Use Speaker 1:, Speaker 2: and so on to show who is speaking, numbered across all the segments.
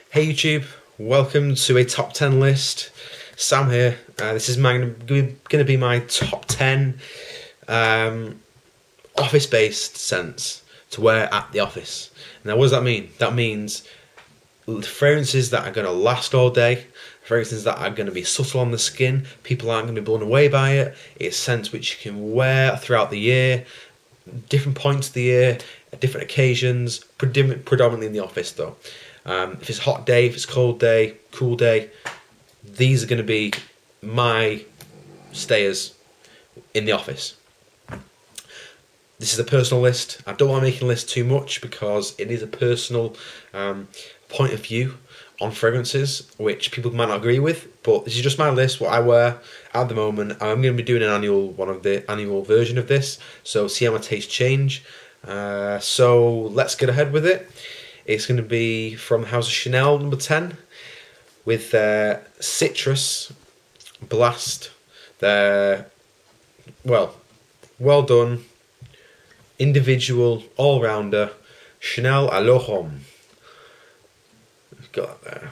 Speaker 1: Hey YouTube, welcome to a top 10 list. Sam here. This is going to be my top 10 office-based scents to wear at the office. Now what does that mean? That means fragrances that are going to last all day, fragrances that are going to be subtle on the skin, people aren't going to be blown away by it. It's scents which you can wear throughout the year, different points of the year, at different occasions, predominantly in the office though. If it's a hot day, if it's a cold day, cool day, these are going to be my stayers in the office. This is a personal list. I don't want to make a list too much because it is a personal point of view on fragrances, which people might not agree with, but this is just my list, what I wear at the moment. I'm going to be doing an annual version of this, so see how my tastes change. So let's get ahead with it. It's going to be from the House of Chanel, number 10, with Citrus Blast. Well done, individual, all-rounder, Chanel Allure Homme. Got that there,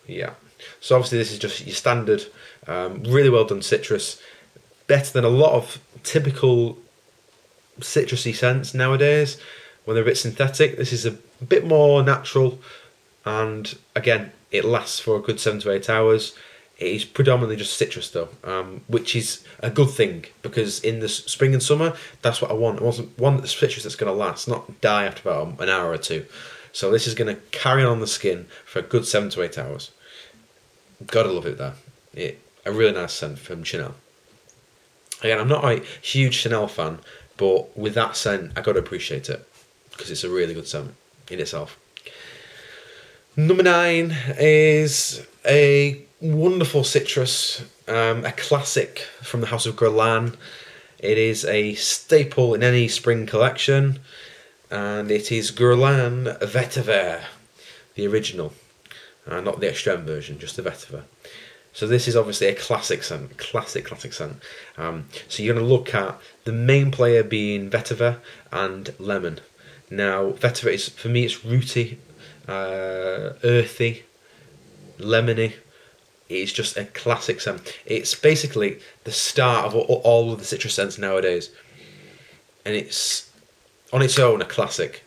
Speaker 1: yeah. So obviously this is just your standard, really well done citrus. Better than a lot of typical citrusy scents nowadays when they're a bit synthetic. This is a bit more natural, and again it lasts for a good 7 to 8 hours. It is predominantly just citrus though, which is a good thing, because in the spring and summer that's what I want. I want citrus that's going to last, not die after about an hour or two. So this is going to carry on the skin for a good 7 to 8 hours. Gotta love it there. A really nice scent from Chanel. Again, I'm not a huge Chanel fan, but with that scent I gotta appreciate it, because it's a really good scent in itself. Number 9 is a wonderful citrus, a classic from the House of Guerlain. It is a staple in any spring collection, and it is Guerlain Vetiver, the original, not the extreme version, just the Vetiver. So this is obviously a classic scent, classic scent. So you're going to look at the main player being Vetiver and lemon. Now Vetiver is, for me, it's rooty, earthy, lemony. It's just a classic scent. It's basically the start of all of the citrus scents nowadays, and it's on its own a classic,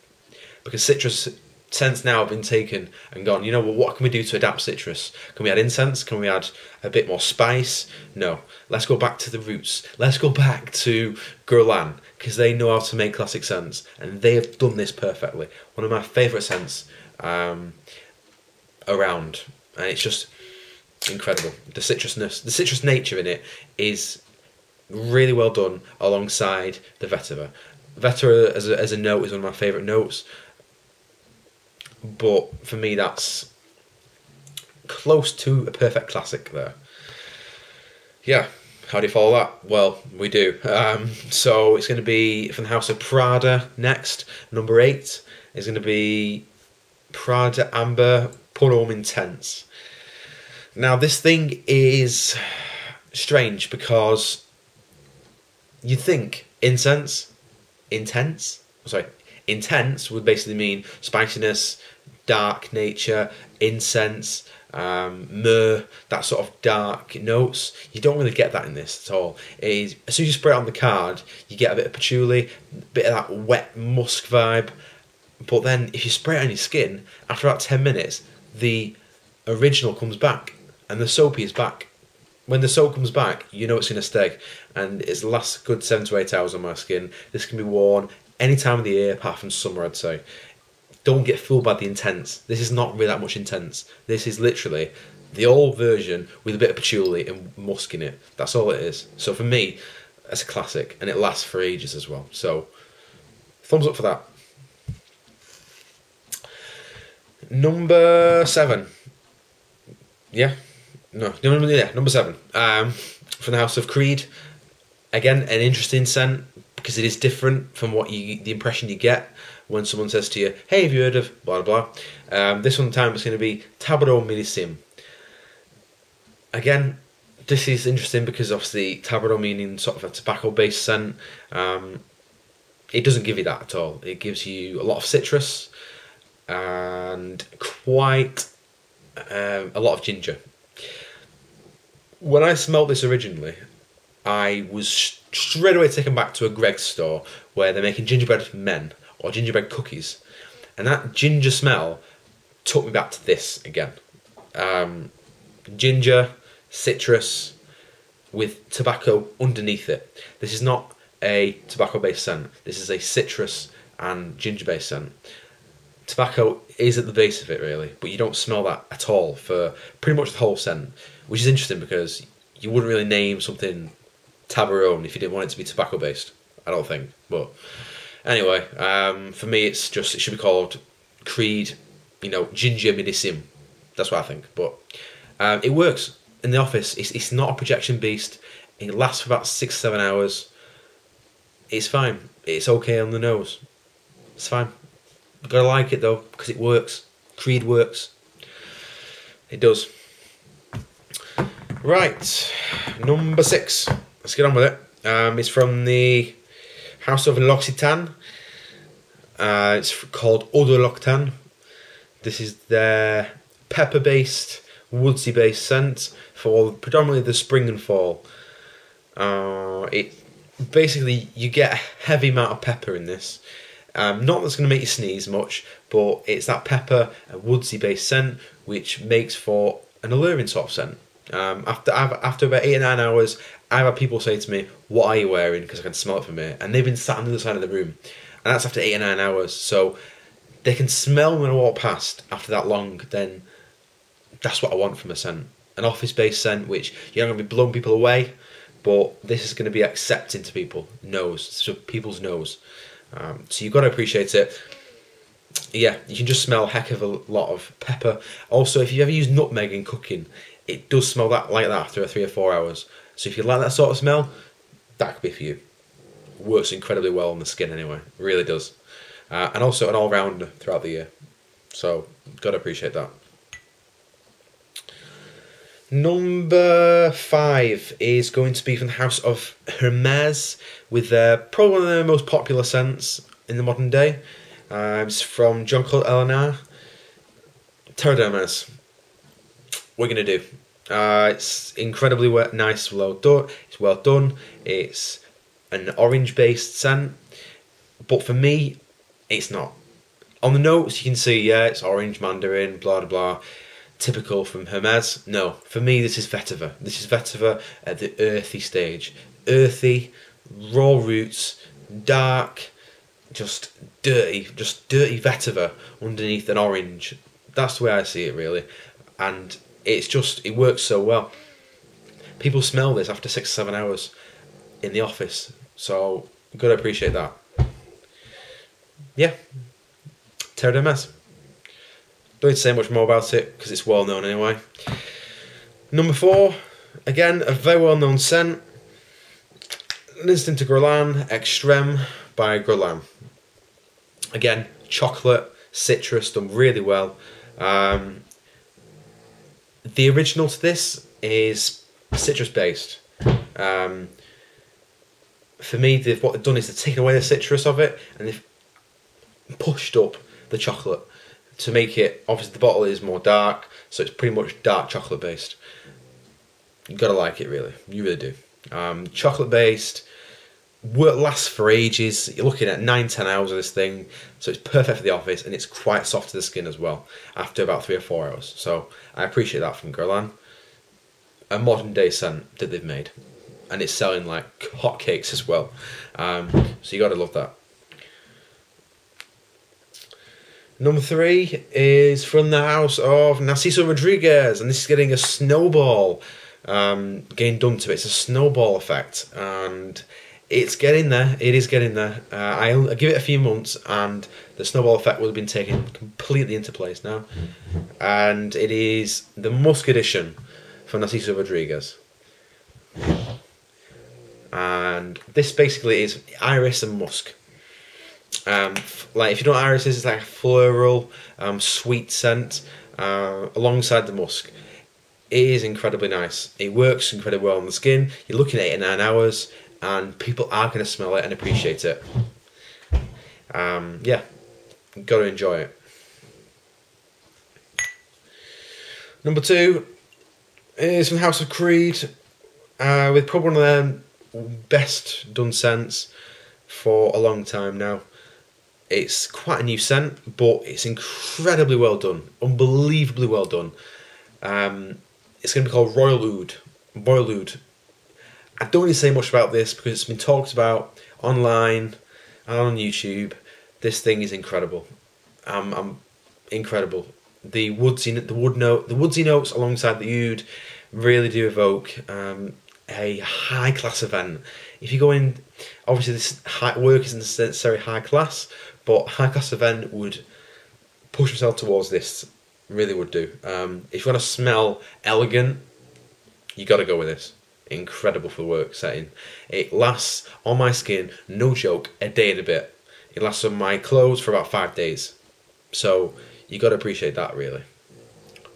Speaker 1: because citrus scents now have been taken and gone, you know, well, what can we do to adapt citrus? Can we add incense? Can we add a bit more spice? No, let's go back to the roots. Let's go back to Guerlain, because they know how to make classic scents, and they have done this perfectly. One of my favourite scents around, and it's just incredible. The citrusness, the citrus nature in it is really well done alongside the Vetiver. Vetiver as a note is one of my favourite notes, but for me that's close to a perfect classic there. Yeah, how do you follow that? Well, we do. So it's going to be from the House of Prada next. Number 8 is going to be Prada Ambre Pour Intense. Now this thing is strange, because you think intense would basically mean spiciness, dark nature, incense, myrrh, that sort of dark notes. You don't really get that in this at all. As soon as you spray it on the card, you get a bit of patchouli, a bit of that wet musk vibe. But then if you spray it on your skin, after about 10 minutes, the original comes back and the soapy is back. When the soap comes back, you know it's going to stay, and it lasts a good 7 to 8 hours on my skin. This can be worn any time of the year apart from summer, I'd say. Don't get fooled by the intense. This is not really that much intense. This is literally the old version with a bit of patchouli and musk in it. That's all it is. So for me, that's a classic, and it lasts for ages as well. So thumbs up for that. Number 7. Number 7. From the House of Creed. Again, an interesting scent, because it is different from the impression you get when someone says to you, hey, have you heard of blah blah blah. This one time it's going to be Tabarome. Again, this is interesting because obviously Tabarome meaning sort of a tobacco based scent. It doesn't give you that at all. It gives you a lot of citrus and quite a lot of ginger. When I smelled this originally, I was straight away taken back to a Greggs store where they're making gingerbread men or gingerbread cookies, and that ginger smell took me back to this again. Ginger, citrus, with tobacco underneath it. This is not a tobacco-based scent. This is a citrus and ginger-based scent. Tobacco is at the base of it, really, but you don't smell that at all for pretty much the whole scent, which is interesting because you wouldn't really name something Tabarome if you didn't want it to be tobacco-based, I don't think. But anyway, for me, it should be called Creed, Ginger Medisim. That's what I think. But it works in the office. It's not a projection beast. It lasts for about 6-7 hours. It's fine. It's okay on the nose. It's fine. You've got to like it though, because it works. Creed works. It does. Right, number 6. Let's get on with it. It's from the House of L'Occitan. It's called Eau De L'Occitan. This is their pepper-based, woodsy-based scent for predominantly the spring and fall. Basically, you get a heavy amount of pepper in this. Not that's going to make you sneeze much, but it's that pepper and woodsy-based scent which makes for an alluring sort of scent. After about 8 or 9 hours, I've had people say to me, "What are you wearing?" Because I can smell it from here, and they've been sat on the other side of the room, and that's after 8 or 9 hours. So they can smell when I walk past after that long. Then that's what I want from a scent, an office-based scent, which you're not going to be blowing people away, but this is going to be accepting to people's nose. So you've got to appreciate it. Yeah, you can just smell a heck of a lot of pepper. Also, if you ever use nutmeg in cooking, it does smell like that after 3 or 4 hours. So if you like that sort of smell, that could be for you. Works incredibly well on the skin anyway. It really does. And also an all-rounder throughout the year. So, got to appreciate that. Number 5 is going to be from the House of Hermes with probably one of their most popular scents in the modern day. It's from Jean-Claude Eleanor. Terre Hermes. What are you going to do? It's incredibly nice, well done. It's well done. It's an orange-based scent, but for me, it's not. On the notes, you can see, it's orange, mandarin, blah blah blah. Typical from Hermes. No, for me, this is Vetiver. This is Vetiver at the earthy stage. Earthy, raw roots, dark, just dirty Vetiver underneath an orange. That's the way I see it, really. And it works so well. People smell this after 6 or 7 hours in the office, so you've got to appreciate that. Yeah, Terre Hermes. Don't need to say much more about it because it's well known anyway. Number 4, again, a very well known scent. L'Instant de Guerlain Extreme by Guerlain. Again, chocolate, citrus, done really well. The original to this is citrus based. For me, what they've done is they've taken away the citrus of it and they've pushed up the chocolate to make it, obviously the bottle is more dark, so it's pretty much dark chocolate based. You've got to like it, really. You really do. Chocolate based, lasts for ages. You're looking at 9-10 hours of this thing, so it's perfect for the office, and it's quite soft to the skin as well after about 3 or 4 hours. So I appreciate that from Guerlain. A modern day scent that they've made, and it's selling like hotcakes as well. So you got to love that. Number 3 is from the House of Narciso Rodriguez, and this is getting a snowball getting done to it. It's a snowball effect, and it's getting there. It is getting there. I give it a few months, and the snowball effect will have been taken completely into place now. And it is the Musk edition from Narciso Rodriguez. And this basically is iris and musk. Like if you know what iris is, it's like a floral, sweet scent alongside the musk. It is incredibly nice. It works incredibly well on the skin. You're looking at 8 or 9 hours, and people are going to smell it and appreciate it. Yeah, got to enjoy it. Number 2 is from House of Creed, with probably one of their best done scents for a long time now. It's quite a new scent, but it's incredibly well done, unbelievably well done. It's going to be called Royal Oud. Royal Oud. I don't need to say much about this because it's been talked about online and on YouTube. This thing is incredible. Incredible. The woodsy notes alongside the oud really do evoke a high class event. If you go in, obviously this work isn't necessarily high class, but high class event would push myself towards this. Really would do. If you want to smell elegant, you got to go with this. Incredible for work setting. It lasts on my skin, no joke, a day and a bit. It lasts on my clothes for about 5 days. So you got to appreciate that, really.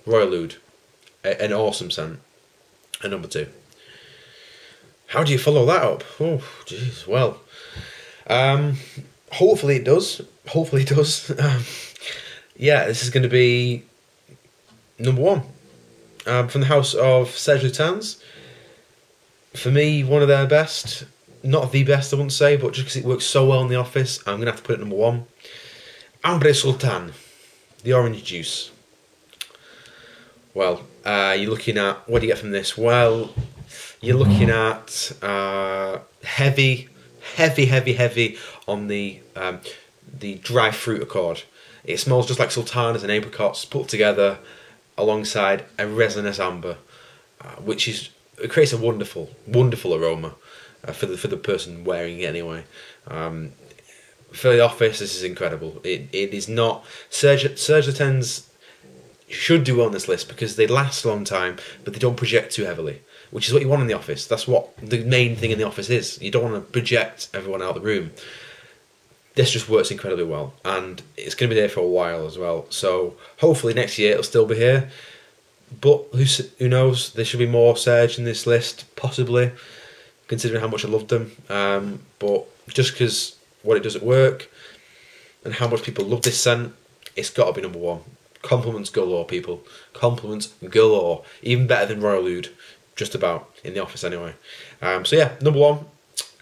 Speaker 1: Royal Oud, an awesome scent. And number 2. How do you follow that up? Oh, jeez. Well, hopefully it does. Hopefully it does. Yeah, this is going to be number 1 from the house of Serge Lutens. For me, one of their best. Not the best, I wouldn't say, but just because it works so well in the office, I'm going to have to put it number 1. Ambre Sultan, the orange juice. Well, you're looking at, what do you get from this? Well, you're looking at heavy on the dry fruit accord. It smells just like sultanas and apricots put together alongside a resinous amber, it creates a wonderful aroma for the person wearing it anyway. For the office, this is incredible. It is not Serge Lutens should do well on this list because they last a long time, but they don't project too heavily, which is what you want in the office. That's what the main thing in the office is. You don't want to project everyone out of the room. This just works incredibly well, and it's going to be there for a while as well. So hopefully next year it'll still be here. But who knows? There should be more Serge in this list, possibly, considering how much I loved them. But just because what it does at work and how much people love this scent, it's got to be number 1. Compliments galore, people. Compliments galore. Even better than Royal Oud, just about, in the office anyway. So yeah, number 1,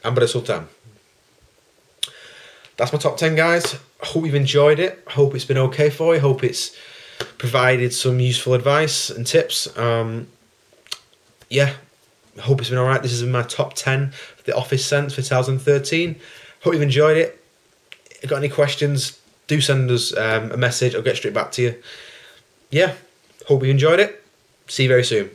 Speaker 1: Ambre Sultan. That's my top 10, guys. Hope you've enjoyed it. Hope it's been okay for you. Hope it's provided some useful advice and tips. Yeah, hope it's been alright. This is my top 10 for the office scents for 2013. Hope you've enjoyed it. If you've got any questions, do send us a message. I'll get straight back to you. Yeah, hope you enjoyed it. See you very soon.